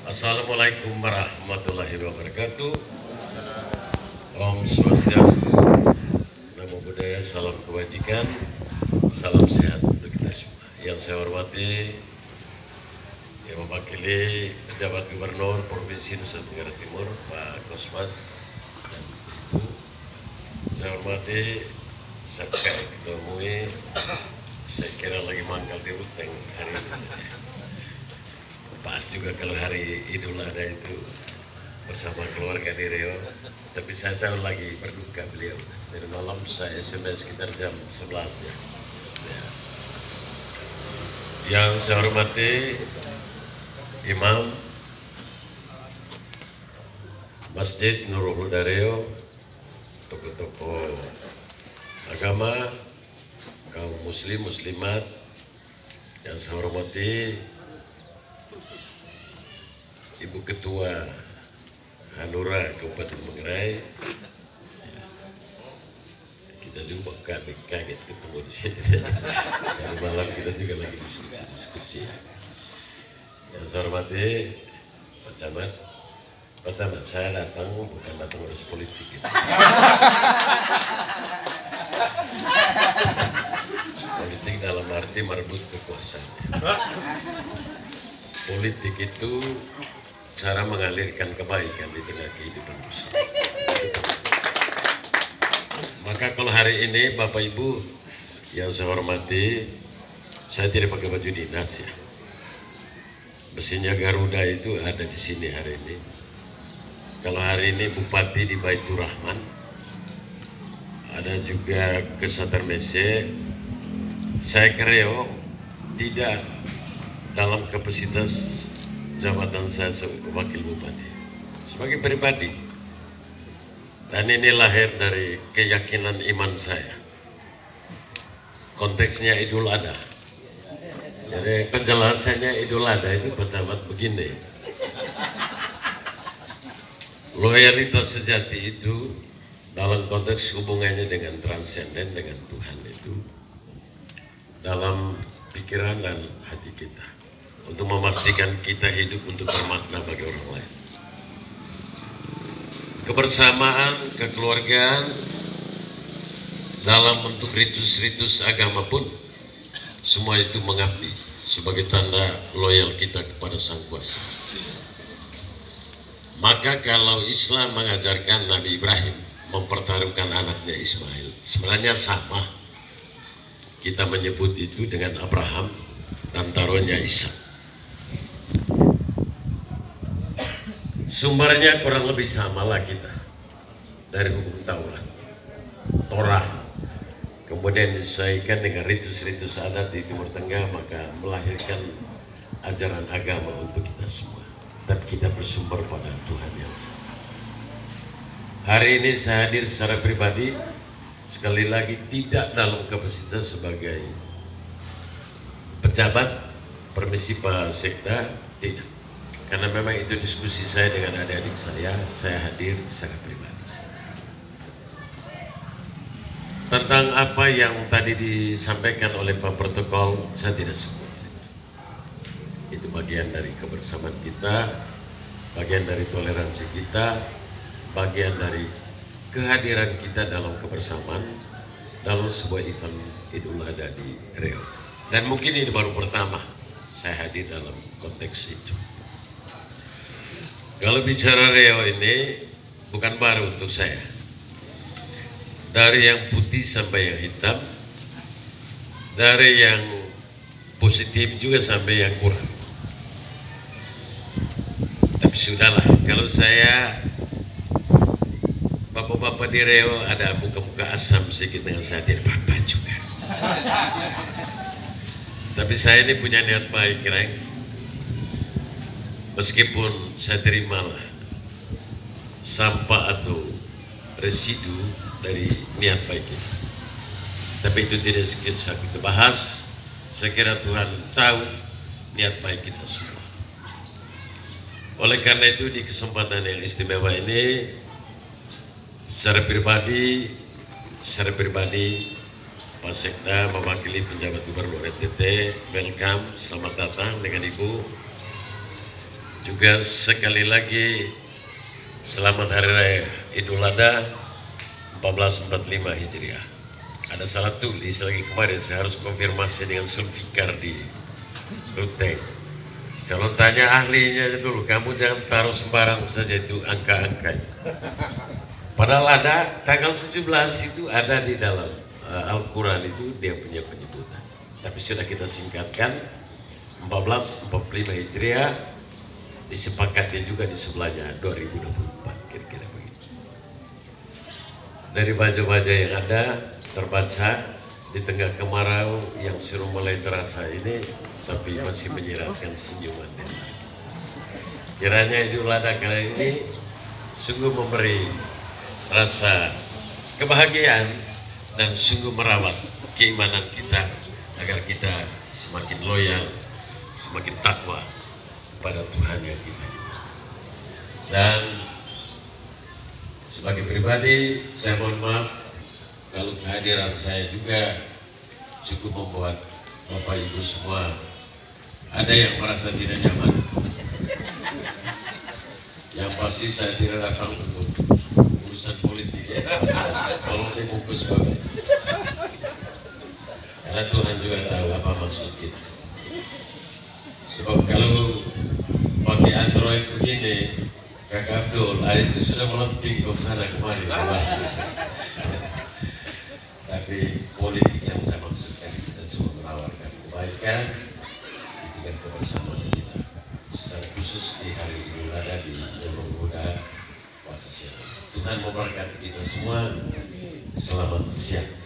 Assalamualaikum warahmatullahi wabarakatuh. Om Swastiastu, Namo Buddhaya, salam kebajikan, salam sehat untuk kita semua. Yang saya hormati yang mewakili pejabat Gubernur Provinsi Nusa Tenggara Timur, Pak Kosmas dan Ibu. Saya hormati Satkai Ketua MUI, saya kira lagi mangkal di Ruteng hari ini. Pas juga kalau hari Idul Adha itu bersama keluarga di Riau, tapi saya tahu lagi berduka beliau. Dari malam saya SMS sekitar jam 11 ya. Yang saya hormati Imam Masjid Nurul Huda Riau, tokoh-tokoh agama, kaum muslim muslimat, yang saya hormati Ibu Ketua Hanura Kabupaten Manggarai. Kita juga kaget ketemu di sini. Dari malam kita juga lagi diskusi. Yang saya hormati Pak Camat, saya datang bukan datang urus politik. Politik dalam arti merebut kekuasaan. Politik itu cara mengalirkan kebaikan di tengah kehidupan manusia. Maka kalau hari ini Bapak Ibu yang saya hormati, saya tidak pakai baju dinas ya. Besinya Garuda itu ada di sini hari ini. Kalau hari ini Bupati di Baitur Rahman, ada juga ke Satermese, saya Kereo tidak dalam kapasitas jabatan saya sebagai wakil bupati, sebagai pribadi, dan ini lahir dari keyakinan iman saya. Konteksnya Idul Adha, jadi penjelasannya Idul Adha itu pejabat begini. Loyalitas sejati itu dalam konteks hubungannya dengan transenden, dengan Tuhan itu dalam pikiran dan hati kita, untuk memastikan kita hidup untuk bermakna bagi orang lain. Kebersamaan, kekeluargaan dalam bentuk ritus-ritus agama pun semua itu mengabdi sebagai tanda loyal kita kepada Sang Kuasa. Maka kalau Islam mengajarkan Nabi Ibrahim mempertaruhkan anaknya Ismail, sebenarnya sama. Kita menyebut itu dengan Abraham dan taruhnya Ishak. Sumbernya kurang lebih sama lah kita, dari hukum Taurat, Torah, kemudian disesuaikan dengan ritus-ritus adat di Timur Tengah, maka melahirkan ajaran agama untuk kita semua. Dan kita bersumber pada Tuhan yang sama. Hari ini saya hadir secara pribadi, sekali lagi tidak dalam kapasitas sebagai pejabat, permisi Pak Sekda, tidak. Karena memang itu diskusi saya dengan adik-adik saya hadir secara pribadi. Tentang apa yang tadi disampaikan oleh Pak Protokol, saya tidak sebut. Itu bagian dari kebersamaan kita, bagian dari toleransi kita, bagian dari kehadiran kita dalam kebersamaan dalam sebuah event Idul Adha di Riau. Dan mungkin ini baru pertama saya hadir dalam konteks itu. Kalau bicara Riau ini bukan baru untuk saya. Dari yang putih sampai yang hitam, dari yang positif juga sampai yang kurang. Tapi sudahlah, kalau saya, bapak-bapak di Riau ada muka-muka asam sedikit dengan saya, tidak apa-apa juga. Tapi saya ini punya niat baik, Reng. Meskipun saya terimalah sampah atau residu dari niat baik itu, tapi itu tidak bisa kita bahas. Saya kira Tuhan tahu niat baik kita semua. Oleh karena itu di kesempatan yang istimewa ini, secara pribadi Pak Sekda mewakili penjabat Gubernur NTT, welcome, selamat datang dengan Ibu. Juga sekali lagi selamat Hari Raya Idul Adha 1445 Hijriah. Ada salah tulis lagi kemarin, saya harus konfirmasi dengan Zulfikar di Ruteng. Kalau tanya ahlinya dulu, kamu jangan taruh sembarang saja itu angka-angkanya. Padahal ada tanggal 17 itu ada di dalam Al-Quran itu dia punya penyebutan. Tapi sudah kita singkatkan 1445 Hijriah, disepakati juga di sebelahnya 2024, kira-kira begitu. Dari baca-baca yang ada terbaca di tengah kemarau yang sudah mulai terasa ini, tapi masih menyiratkan senyuman. Kiranya Idul Adha kali ini sungguh memberi rasa kebahagiaan dan sungguh merawat keimanan kita agar kita semakin loyal, semakin takwa pada Tuhan yang kita. Dan sebagai pribadi saya mohon maaf kalau kehadiran saya juga cukup membuat Bapak Ibu semua ada yang merasa tidak nyaman. Yang pasti saya tidak datang untuk urusan politik ya. Tolong dibungkus Bapak. Karena Tuhan juga tahu apa maksud kita. Sebab kalau pakai Android begini, Kak Abdul, itu sudah melenting ke sana kemari. Tapi politik yang saya maksudkan kita cuma menawarkan kebaikan, dan kebersamaan kita. Secara khusus di hari Idul Adha di Jalur Muda pada siang. Tuhan memberkati kita semua. Selamat siang.